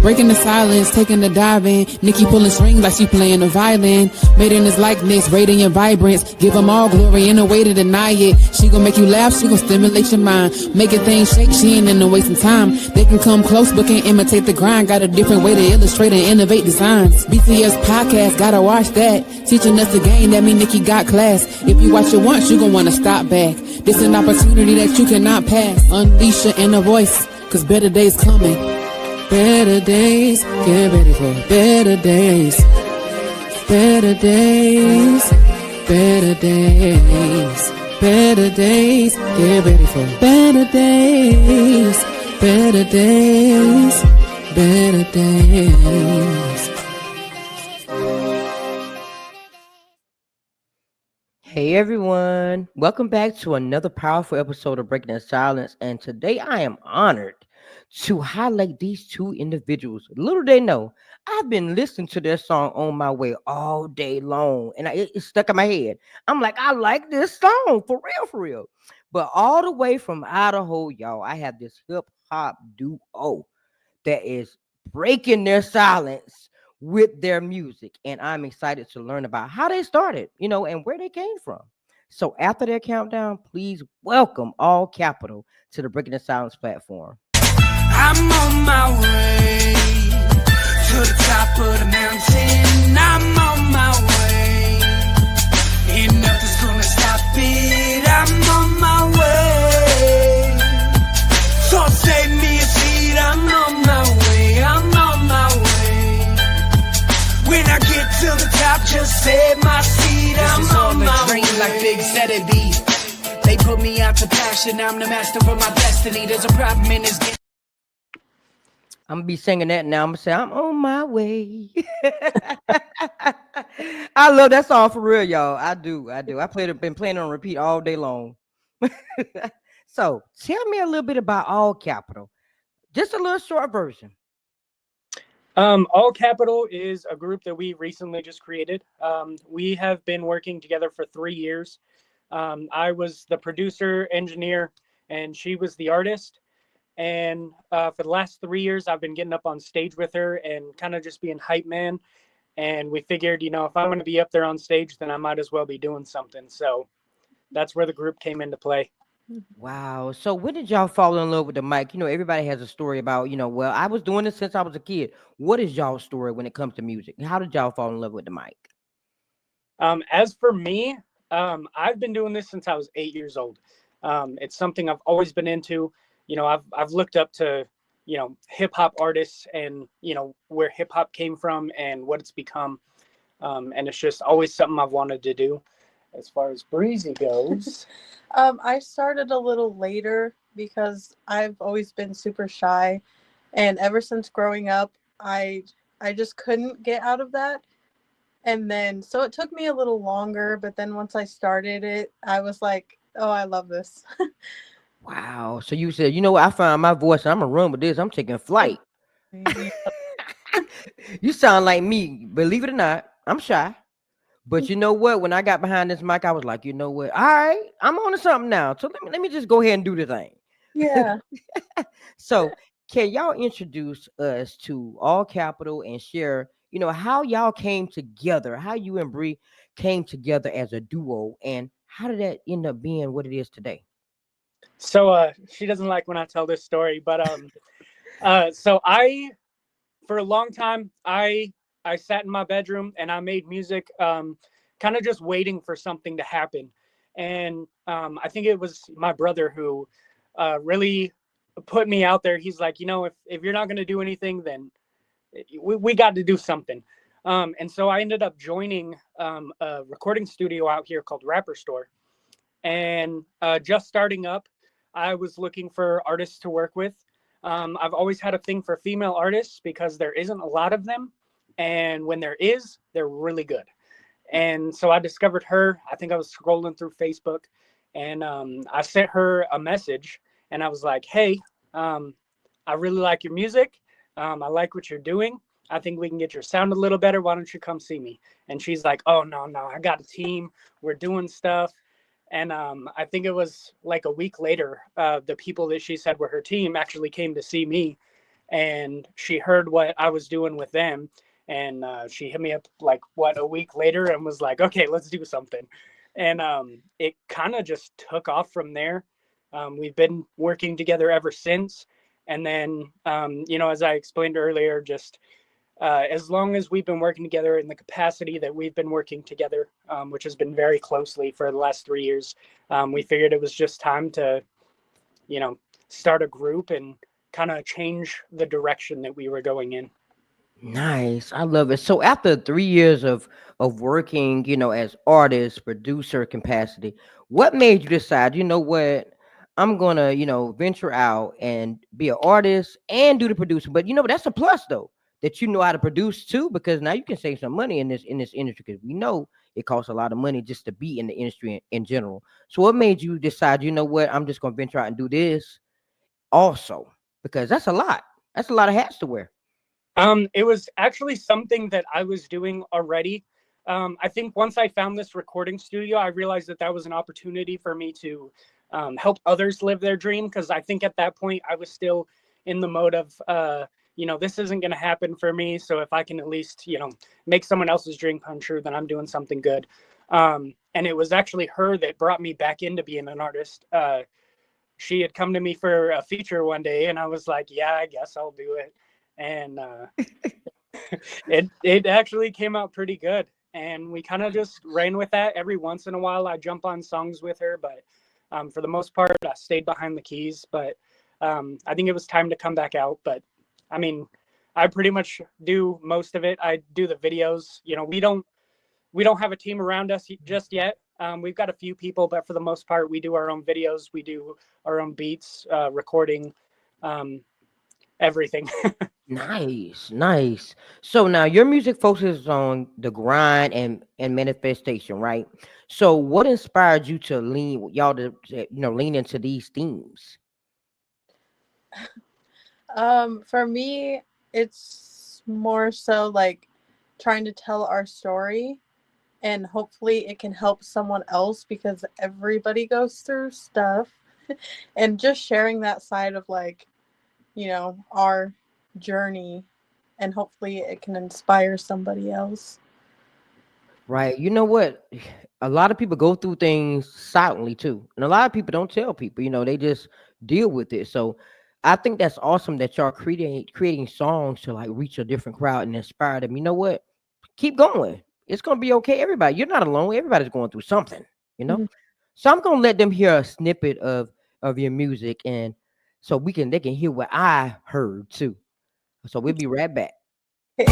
Breaking the silence, taking the dive in. Nikki pulling strings like she playing the violin. Made in his likeness, radiant vibrance. Give them all glory in a way to deny it. She gon' make you laugh, she gon' stimulate your mind. Making things shake, she ain't in the wasting time. They can come close but can't imitate the grind. Got a different way to illustrate and innovate designs. BTS podcast, gotta watch that. Teaching us the game, that mean Nikki got class. If you watch it once, you gon' wanna stop back. This an opportunity that you cannot pass. Unleash your inner voice, cause better days coming. Better days, get ready for better days. Better days, better days. Better days, get ready for better days. Better days, better days. Hey everyone, welcome back to another powerful episode of Breaking the Silence. And today I am honored to highlight these two individuals. Little they know, I've been listening to their song on my way all day long, and it's stuck in my head. I'm like, I like this song for real, for real. But all the way from Idaho, y'all, I have this hip hop duo that is breaking their silence with their music, and I'm excited to learn about how they started, and where they came from. So after their countdown, please welcome All Kapital to the Breaking the Silence platform. I'm on my way to the top of the mountain. I'm on my way, and nothing's gonna stop it. I'm on my way, so save me a seat. I'm on my way, I'm on my way. When I get to the top, just save my seat. I'm on my way. This is all a dream, like Big said it be. They put me out to passion. I'm the master of my destiny. There's a problem in this game. I'm gonna be singing that now. I'm gonna say I'm on my way. I love that song for real, y'all. I do. I been playing it on repeat all day long. So tell me a little bit about All Kapital. Just a little short version. All Kapital is a group that we recently just created. We have been working together for 3 years. I was the producer, engineer, and she was the artist. And for the last 3 years, I've been getting up on stage with her and kind of just being hype man. And we figured, if I'm going to be up there on stage, then I might as well be doing something. So that's where the group came into play. Wow. So when did y'all fall in love with the mic? Everybody has a story about, well, I was doing this since I was a kid. What is y'all's story when it comes to music? How did y'all fall in love with the mic? As for me, I've been doing this since I was 8 years old. It's something I've always been into. I've looked up to, hip hop artists and, where hip hop came from and what it's become. And it's just always something I've wanted to do. As far as Breezy goes. I started a little later because I've always been super shy. And ever since growing up, I just couldn't get out of that. And then, so it took me a little longer. But then once I started it, I was like, oh, I love this. Wow. So you said, what? I found my voice. I'm going to run with this. I'm taking flight. You sound like me. Believe it or not, I'm shy. But you know what? When I got behind this mic, I was like, you know what? All right, I'm on to something now. So let me just go ahead and do the thing. Yeah. So can y'all introduce us to All Kapital and share, how y'all came together, how you and Bree came together as a duo, and how did that end up being what it is today? So she doesn't like when I tell this story, but so for a long time, I sat in my bedroom and I made music, kind of just waiting for something to happen. And I think it was my brother who really put me out there. He's like, if you're not going to do anything, then we got to do something. And so I ended up joining a recording studio out here called Rapper Store. And just starting up, I was looking for artists to work with. I've always had a thing for female artists because there isn't a lot of them. And when there is, they're really good. And so I discovered her. I think I was scrolling through Facebook, and I sent her a message, and I was like, hey, I really like your music. I like what you're doing. I think we can get your sound a little better. Why don't you come see me? And she's like, oh, no, I got a team. We're doing stuff. And I think it was like a week later, the people that she said were her team actually came to see me. and she heard what I was doing with them, and she hit me up like a week later and was like, "Okay, let's do something," and it kind of just took off from there. We've been working together ever since, and then as I explained earlier, just as long as we've been working together in the capacity that we've been working together, which has been very closely for the last 3 years, we figured it was just time to, you know, start a group and kind of change the direction that we were going in. Nice. I love it. So after 3 years of working, as artist, producer capacity, what made you decide, what, I'm gonna, venture out and be an artist and do the producer. But that's a plus though, that you know how to produce too, because now you can save some money in this industry, because we know it costs a lot of money just to be in the industry in general. So what made you decide, what, I'm just gonna venture out and do this also? Because that's a lot. That's a lot of hats to wear. It was actually something that I was doing already. I think once I found this recording studio, I realized that that was an opportunity for me to help others live their dream. Because I think at that point I was still in the mode of, this isn't going to happen for me. So if I can at least, make someone else's dream come true, then I'm doing something good. And it was actually her that brought me back into being an artist. She had come to me for a feature one day, and I was like, yeah, I guess I'll do it. And it actually came out pretty good, and we kind of just ran with that. Every once in a while I jump on songs with her, but for the most part I stayed behind the keys. But I think it was time to come back out. But I mean, I pretty much do most of it. I do the videos. We don't have a team around us just yet. We've got a few people, but for the most part we do our own videos, we do our own beats, recording, everything. Nice, nice. So now your music focuses on the grind and manifestation, right? So what inspired you to lean into these themes? For me, it's more so like trying to tell our story, and hopefully it can help someone else, because everybody goes through stuff. And just sharing that side of like, our journey, and hopefully it can inspire somebody else. Right. You know what? A lot of people go through things silently too. And a lot of people don't tell people, they just deal with it. So I think that's awesome that y'all creating songs to like reach a different crowd and inspire them. You know what? Keep going. It's gonna be okay. Everybody, you're not alone. Everybody's going through something, you know. Mhm. So I'm gonna let them hear a snippet of your music, and so they can hear what I heard too. So we'll be right back. Next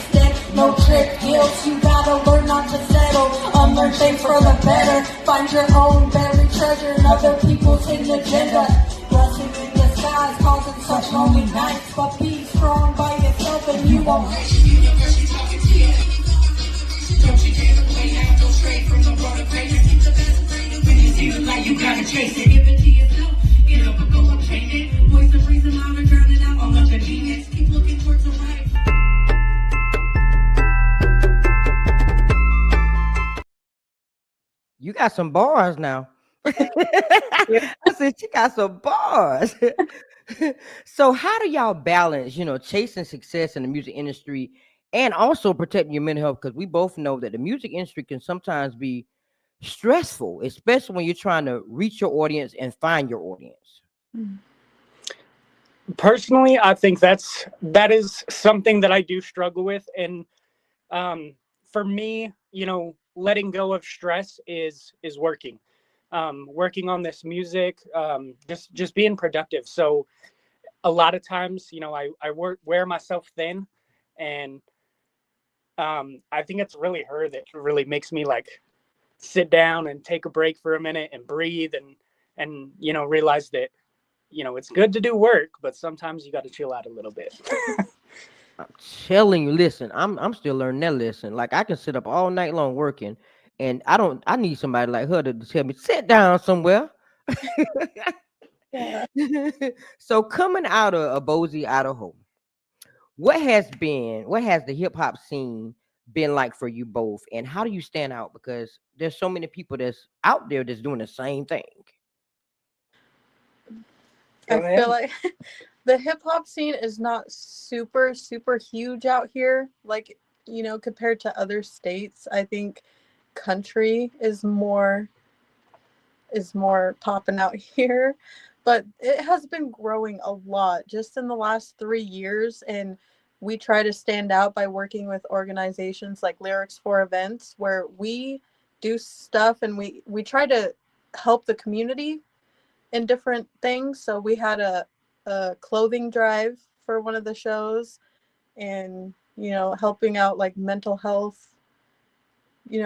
step, no trick guilt. You gotta learn not to settle. Unlearn things for the better. Find your own buried treasure and other people's hidden agenda. Blessing in disguise, causing such lonely nights. But be strong by yourself and you won't. Don't you dare play out, go straight from the water. Keep the best when you see the light, you gotta chase it. Give it to yourself. Get up and go obtain it. Voice of reason louder, drown it out. All of the genius. Keep looking towards the right. You got some bars now. I said she got some bars. So how do y'all balance, chasing success in the music industry and also protecting your mental health? Because we both know that the music industry can sometimes be stressful, especially when you're trying to reach your audience and find your audience. Personally, I think that is something that I do struggle with. And for me, letting go of stress is working. Working on this music, just being productive. So a lot of times, I wear myself thin, and I think it's really her that really makes me like sit down and take a break for a minute and breathe, and realize that it's good to do work, but sometimes you got to chill out a little bit. I'm telling you, listen, I'm still learning that lesson. Like I can sit up all night long working, and I need somebody like her to tell me sit down somewhere. Yeah. So coming out of Boise, Idaho, what has the hip hop scene been like for you both, and how do you stand out? Because there's so many people that's out there that's doing the same thing. I feel like the hip hop scene is not super, super huge out here. Like, compared to other states, I think country is more popping out here, but it has been growing a lot just in the last 3 years. And we try to stand out by working with organizations like Lyrics for Events, where we do stuff and we try to help the community in different things. So we had a clothing drive for one of the shows, and helping out like mental health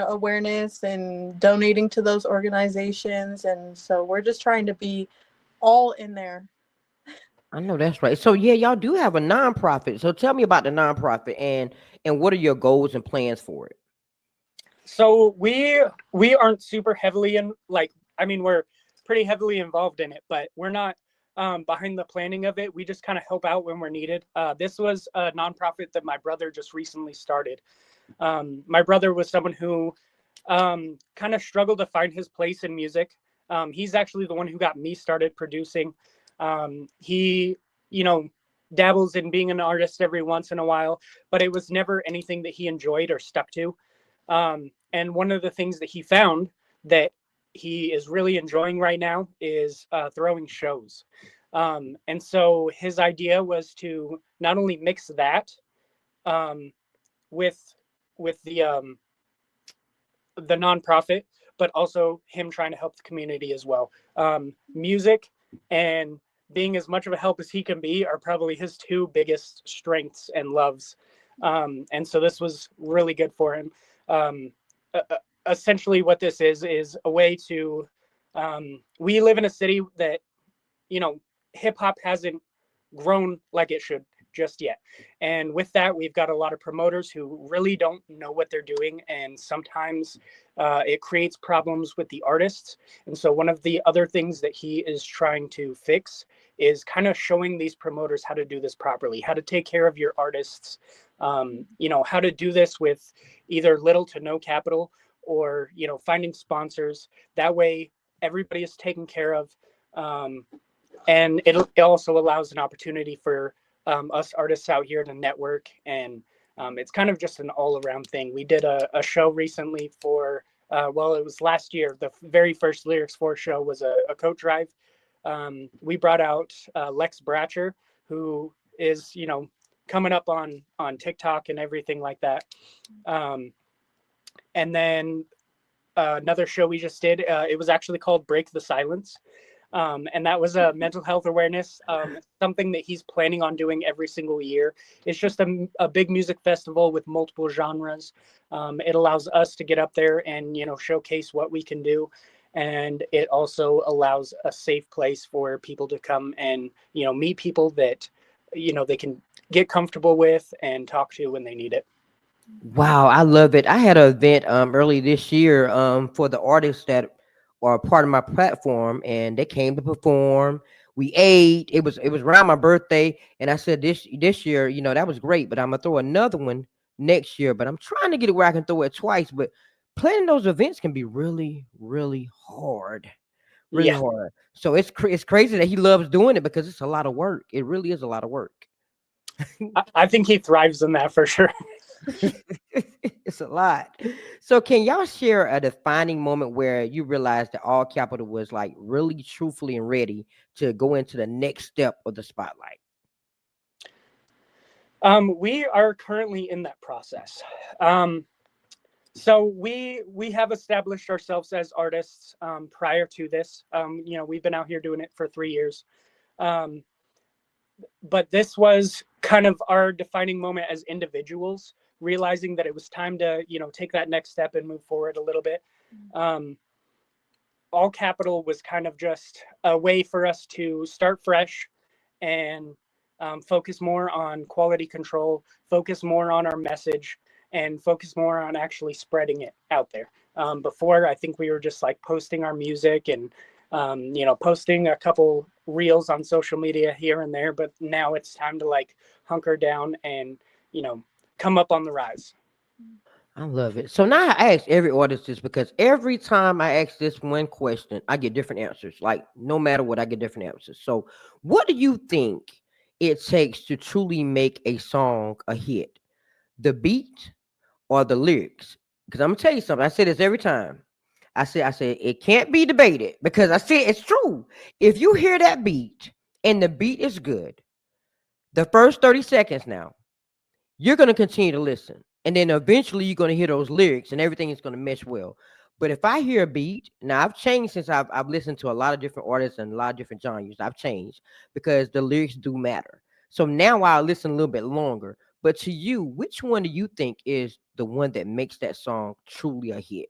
awareness and donating to those organizations. And so we're just trying to be all in there. I know that's right. So yeah, y'all do have a nonprofit. So tell me about the nonprofit and what are your goals and plans for it? So we aren't super heavily in, like, I mean, we're pretty heavily involved in it, but we're not behind the planning of it. We just kind of help out when we're needed. This was a nonprofit that my brother just recently started. My brother was someone who kind of struggled to find his place in music. He's actually the one who got me started producing. He, dabbles in being an artist every once in a while, but it was never anything that he enjoyed or stuck to. And one of the things that he found that he is really enjoying right now is throwing shows. And so his idea was to not only mix that um, with the nonprofit, but also him trying to help the community as well. Music and being as much of a help as he can be are probably his two biggest strengths and loves. And so this was really good for him. Essentially what this is a way to, we live in a city that, hip hop hasn't grown like it should just yet. And with that, we've got a lot of promoters who really don't know what they're doing. And sometimes it creates problems with the artists. And so one of the other things that he is trying to fix is kind of showing these promoters how to do this properly, how to take care of your artists, how to do this with either little to no capital, or, finding sponsors. That way everybody is taken care of. And it also allows an opportunity for us artists out here to network. And it's kind of just an all around thing. We did a show recently for, it was last year. The very first Lyrics for show was a coat drive. We brought out Lex Bratcher, who is, coming up on TikTok and everything like that. And then another show we just did, it was actually called Break the Silence. And that was a mental health awareness, something that he's planning on doing every single year. It's just a big music festival with multiple genres. It allows us to get up there and, showcase what we can do. And it also allows a safe place for people to come and, meet people that, they can get comfortable with and talk to when they need it. Wow, I love it. I had an event early this year for the artists that are part of my platform, and they came to perform. We ate. It was around my birthday, and I said this year, that was great, but I'm gonna throw another one next year. But I'm trying to get it where I can throw it twice. But planning those events can be really, really hard, really Yeah, hard. So it's crazy that he loves doing it because it's a lot of work. It really is a lot of work. I think he thrives in that for sure. It's a lot. So can y'all share a defining moment where you realized that All Capital was like really truthfully and ready to go into the next step of the spotlight? We are currently in that process. So we have established ourselves as artists prior to this. We've been out here doing it for 3 years. But this was kind of our defining moment as individuals, realizing that it was time to, take that next step and move forward a little bit. All Capital was kind of just a way for us to start fresh and focus more on quality control, focus more on our message, and focus more on actually spreading it out there. Before, I think we were just like posting our music and, posting a couple reels on social media here and there, but now it's time to like hunker down and, come up on the rise. I love it. So now I ask every artist this because every time I ask this one question, I get different answers. Like no matter what, I get different answers. So what do you think it takes to truly make a song a hit? The beat or the lyrics? Because I'm gonna tell you something. I say this every time. I say it can't be debated because I say it's true. If you hear that beat and the beat is good, the first 30 seconds now, you're going to continue to listen. And then eventually you're going to hear those lyrics and everything is going to mesh well. But if I hear a beat, now I've changed since I've listened to a lot of different artists and a lot of different genres. I've changed because the lyrics do matter. So now I'll listen a little bit longer. But to you, which one do you think is the one that makes that song truly a hit?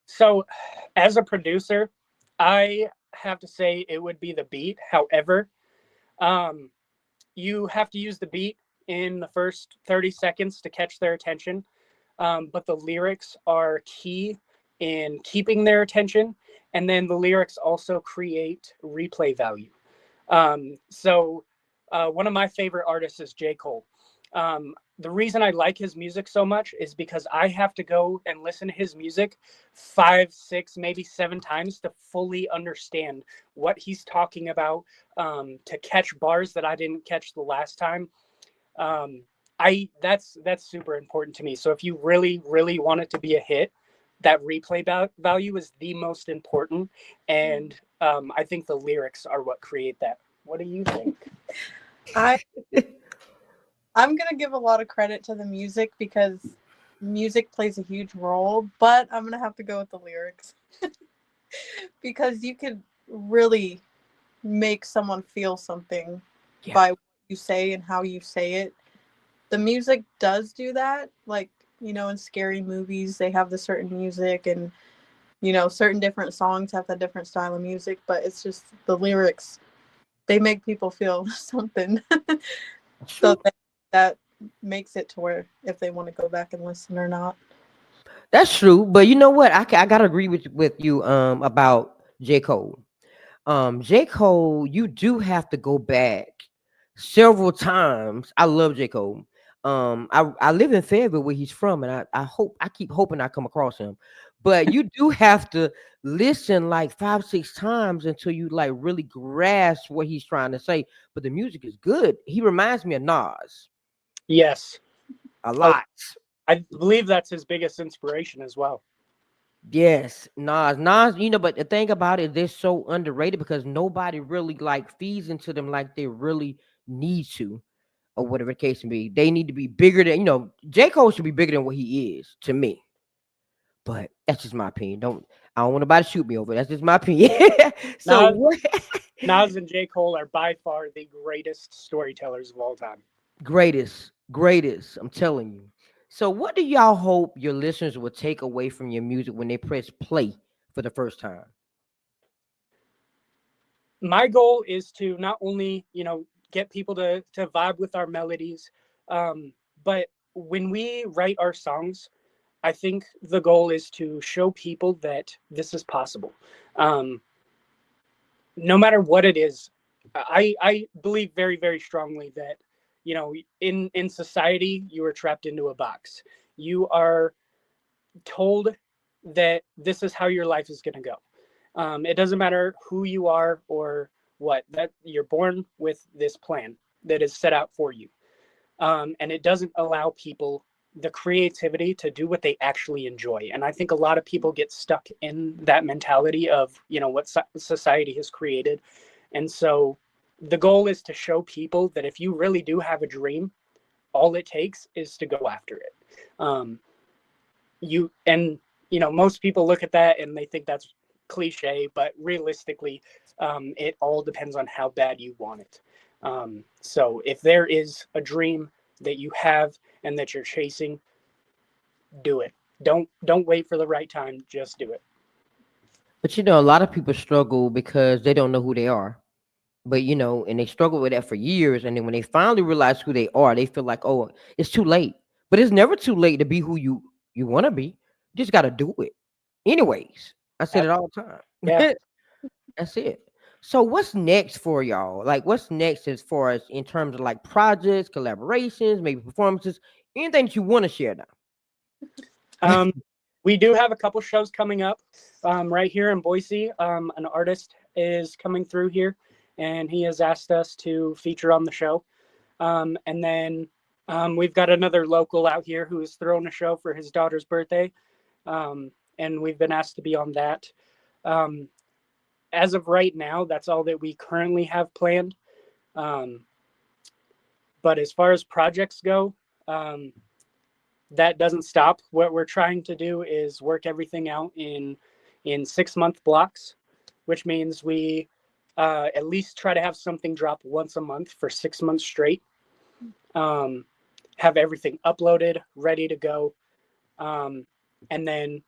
So, as a producer, I have to say it would be the beat. However, um, you have to use the beat in the first 30 seconds to catch their attention. But the lyrics are key in keeping their attention. And then the lyrics also create replay value. One of my favorite artists is J. Cole. The reason I like his music so much is because I have to go and listen to his music 5, 6, maybe 7 times to fully understand what he's talking about, to catch bars that I didn't catch the last time. I that's super important to me. So if you really, really want it to be a hit, that replay value is the most important. And I think the lyrics are what create that. What do you think? I I'm gonna give a lot of credit to the music because music plays a huge role, but I'm gonna have to go with the lyrics because you could really make someone feel something Yeah. by what you say and how you say it. The music does do that. Like, in scary movies, they have the certain music, and, certain different songs have that different style of music, but it's just the lyrics. They make people feel something. So that makes it to where if they want to go back and listen or not. That's true. But you know what? I gotta agree with you about J. Cole. J. Cole, you do have to go back several times. I love J. Cole. I live in Fayetteville where he's from, and I keep hoping I come across him. But you do have to listen like 5, 6 times until you like really grasp what he's trying to say. But the music is good. He reminds me of Nas Yes. a Oh, lot. I believe that's his biggest inspiration as well. Yes, Nas, but the thing about it, they're so underrated because nobody really like feeds into them like they really need to, or whatever the case may be. They need to be bigger than, J. Cole should be bigger than what he is to me. But that's just my opinion. I don't want nobody to shoot me over. That's just my opinion. So Nas, what Nas and J. Cole are by far the greatest storytellers of all time. greatest, I'm telling you. So what do y'all hope your listeners will take away from your music when they press play for the first time? My goal is to not only, get people to vibe with our melodies, but when we write our songs, I think the goal is to show people that this is possible. Um, no matter what it is, I believe very, very strongly that, in society, you are trapped into a box. You are told that this is how your life is going to go. It doesn't matter who you are or what, that you're born with this plan that is set out for you. And it doesn't allow people the creativity to do what they actually enjoy. And I think a lot of people get stuck in that mentality of, what society has created. And so the goal is to show people that if you really do have a dream, all it takes is to go after it. Um, you and most people look at that and they think that's cliche, but realistically, it all depends on how bad you want it. So if there is a dream that you have and that you're chasing, do it. Don't wait for the right time, just do it. But a lot of people struggle because they don't know who they are. But and they struggle with that for years. And then when they finally realize who they are, they feel like, oh, it's too late. But it's never too late to be who you want to be. You just gotta do it. Anyways, I said it all the Yeah. time. That's it. So what's next for y'all? Like what's next as far as in terms of like projects, collaborations, maybe performances, anything that you want to share now? Um, we do have a couple shows coming up right here in Boise. An artist is coming through here, and he has asked us to feature on the show. And then we've got another local out here who is throwing a show for his daughter's birthday, and we've been asked to be on that. Um, as of right now, that's all that we currently have planned. Um, but as far as projects go, that doesn't stop. What we're trying to do is work everything out in 6 month blocks, which means we at least try to have something drop once a month for 6 months straight. Have everything uploaded, ready to go, and then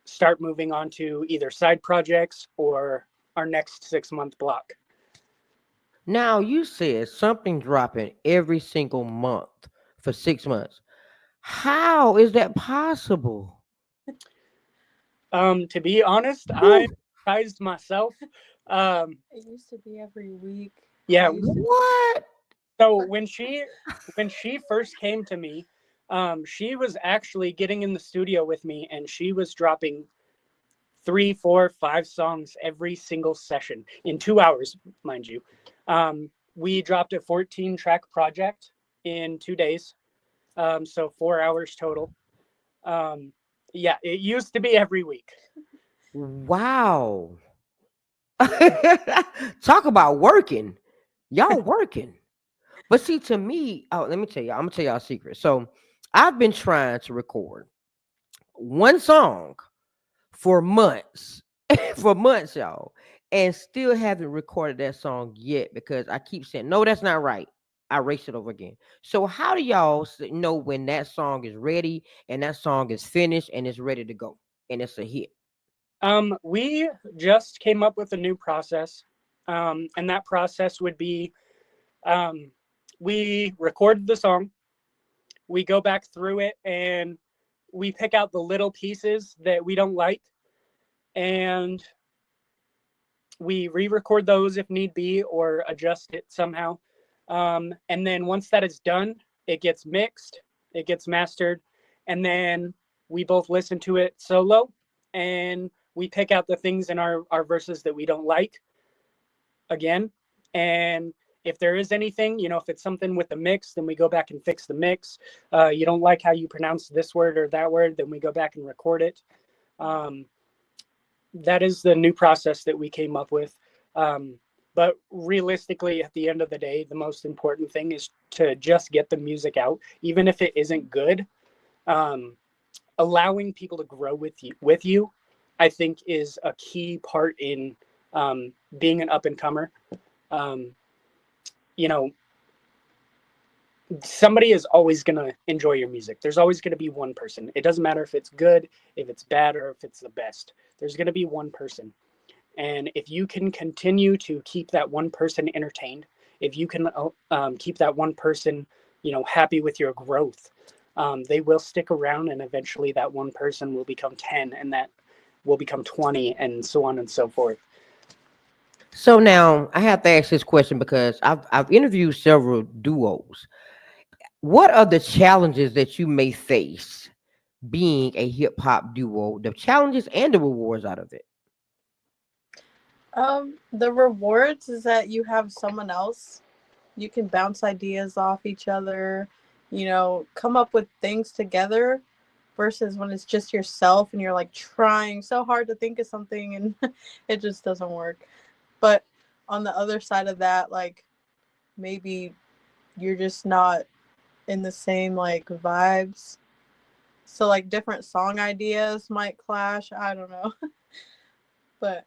start moving on to either side projects or our next 6 month block. Now you said something dropping every single month for 6 months. How is that possible? To be honest, Whew. I'm surprised myself. It used to be every week. Yeah. I used to- What? So when she first came to me, she was actually getting in the studio with me, and she was dropping 3, 4, 5 songs every single session in 2 hours, mind you. We dropped a 14-track project in 2 days, so 4 hours total. Yeah, it used to be every week. Wow. Talk about working. Y'all working. But see, to me, oh, let me tell you, I'm gonna tell y'all a secret. So I've been trying to record one song for months, for months, y'all, and still haven't recorded that song yet because I keep saying, no, that's not right. I erase it over again. So how do y'all know when that song is ready and that song is finished and it's ready to go and it's a hit? We just came up with a new process, and that process would be um, we record the song, we go back through it, and we pick out the little pieces that we don't like, and we re-record those if need be or adjust it somehow. And then once that is done, it gets mixed, it gets mastered, and then we both listen to it solo, and we pick out the things in our verses that we don't like again. And if there is anything, if it's something with the mix, then we go back and fix the mix. You don't like how you pronounce this word or that word, then we go back and record it. That is the new process that we came up with. But realistically, at the end of the day, the most important thing is to just get the music out, even if it isn't good. Allowing people to grow with you, I think, is a key part in being an up and comer. Um, you know, somebody is always going to enjoy your music. There's always going to be one person. It doesn't matter if it's good, if it's bad, or if it's the best. There's going to be one person. And if you can continue to keep that one person entertained, if you can keep that one person, happy with your growth, they will stick around, and eventually that one person will become 10, and that will become 20, and so on and so forth. So now I have to ask this question because I've interviewed several duos. What are the challenges that you may face being a hip hop duo? The challenges and the rewards out of it. The rewards is that you have someone else. You can bounce ideas off each other, come up with things together versus when it's just yourself and you're like trying so hard to think of something and it just doesn't work. But on the other side of that, like maybe you're just not in the same like vibes. So like different song ideas might clash. I don't know. But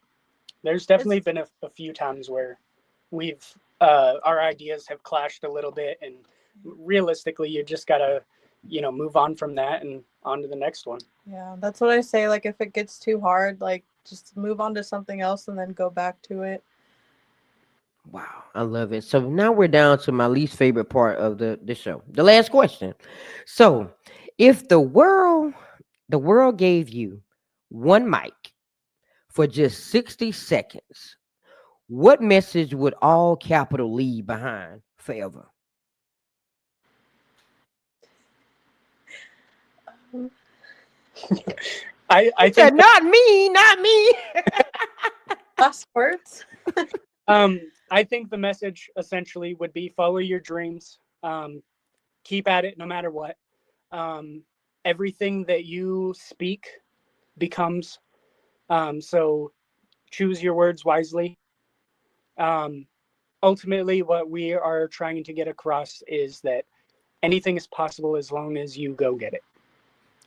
There's definitely been a few times where we've our ideas have clashed a little bit, and realistically, you just gotta move on from that and on to the next one. yeah, that's what I say. Like if it gets too hard, like just move on to something else and then go back to it. Wow, I love it. So now we're down to my least favorite part of the show. The last question. So if the world gave you one mic for just 60 seconds, what message would All Capital leave behind forever? Um, I He said, think not me, not me. Last words. I think the message essentially would be follow your dreams. Keep at it no matter what. Everything that you speak becomes. So choose your words wisely. Ultimately, what we are trying to get across is that anything is possible as long as you go get it.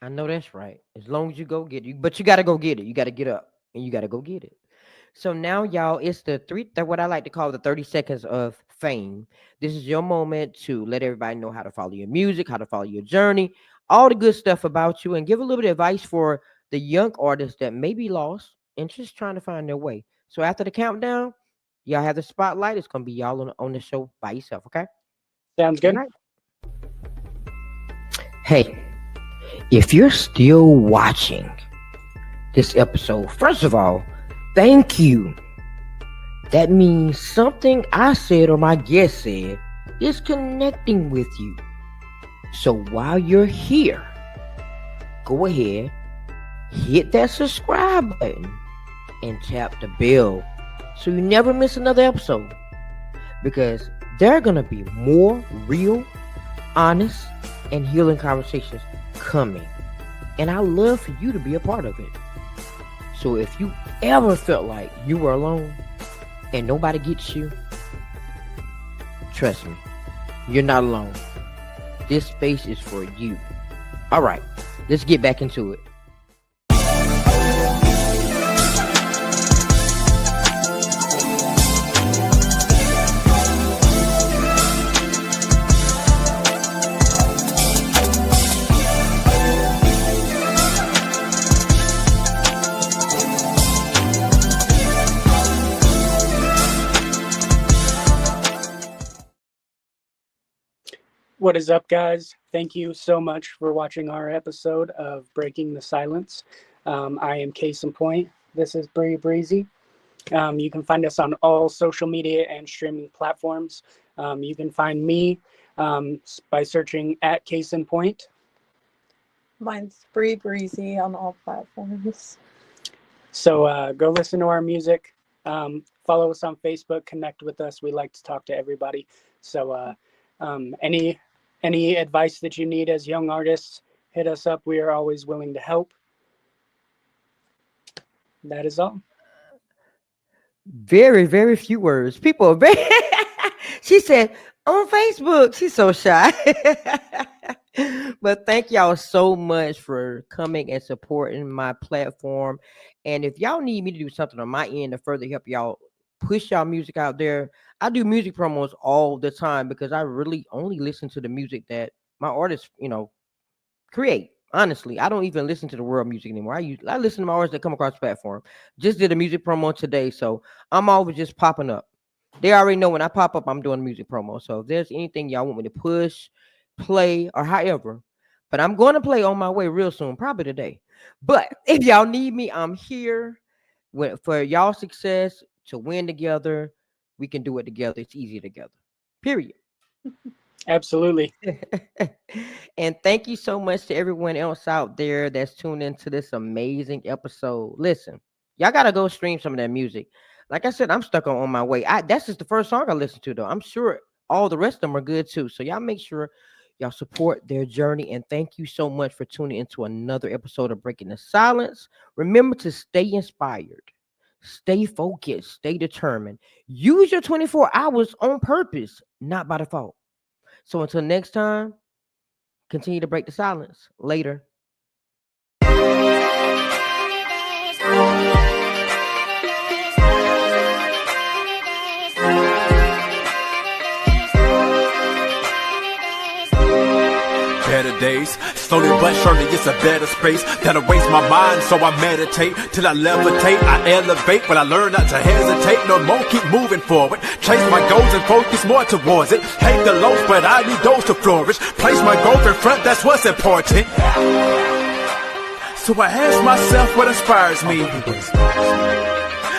I know that's right. As long as you go get it, but you got to go get it. You got to get up and you got to go get it. So now, y'all, it's what I like to call the 30 seconds of fame. This is your moment to let everybody know how to follow your music, how to follow your journey, all the good stuff about you, and give a little bit of advice for the young artists that may be lost and just trying to find their way. So after the countdown, y'all have the spotlight. It's gonna be y'all on the show by yourself. Okay. Sounds All good. right. Hey, if you're still watching this episode, first of all, thank you. That means something I said or my guest said is connecting with you. So while you're here, go ahead, hit that subscribe button and tap the bell so you never miss another episode. Because there are going to be more real, honest, and healing conversations coming. And I love for you to be a part of it. So if you ever felt like you were alone and nobody gets you, trust me, you're not alone. This space is for you. All right, let's get back into it. What is up, guys? Thank you so much for watching our episode of Breaking the Silence. I am Kasin Pointe. This is Breezy. You can find us on all social media and streaming platforms. You can find me by searching at Kasin Pointe. Mine's Breezy on all platforms. So go listen to our music. Follow us on Facebook. Connect with us. We like to talk to everybody. So any advice that you need as young artists, hit us up. We are always willing to help. That is all. Very, very few words. People are very she said on Facebook. She's so shy. But thank y'all so much for coming and supporting my platform. And if y'all need me to do something on my end to further help y'all push y'all music out there, I do music promos all the time because I really only listen to the music that my artists, create. Honestly, I don't even listen to the world music anymore. I listen to my artists that come across the platform. Just did a music promo today, so I'm always just popping up. They already know when I pop up, I'm doing a music promo. So if there's anything y'all want me to push, play, or however, but I'm going to play on my way real soon, probably today. But if y'all need me, I'm here for y'all success to win together. We can do it together. It's easy together. Period. Absolutely. And thank you so much to everyone else out there that's tuned into this amazing episode. Listen, y'all gotta go stream some of that music. Like I said, I'm stuck on my way. That's just the first song I listened to, though. I'm sure all the rest of them are good too. So y'all make sure y'all support their journey. And thank you so much for tuning into another episode of Breaking the Silence. Remember to stay inspired, stay focused, stay determined. Use your 24 hours on purpose, not by default. So until next time, continue to break the silence. Later. Better days, slowly but surely it's a better space that'll waste my mind, so I meditate till I levitate, I elevate, but I learn not to hesitate no more, keep moving forward, chase my goals and focus more towards it, hate the lows but I need those to flourish, place my goals in front, that's what's important. So I ask myself what inspires me,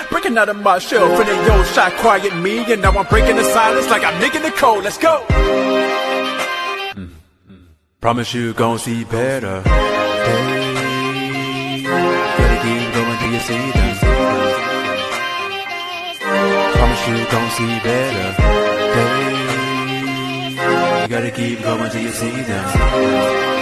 breaking out of my shell, feeling yo shot quiet me, and now I'm breaking the silence like I'm Nikki Nicole, let's go. Promise you gon' see better days. see them. Promise you gon' see better days. You gotta keep going till you see them.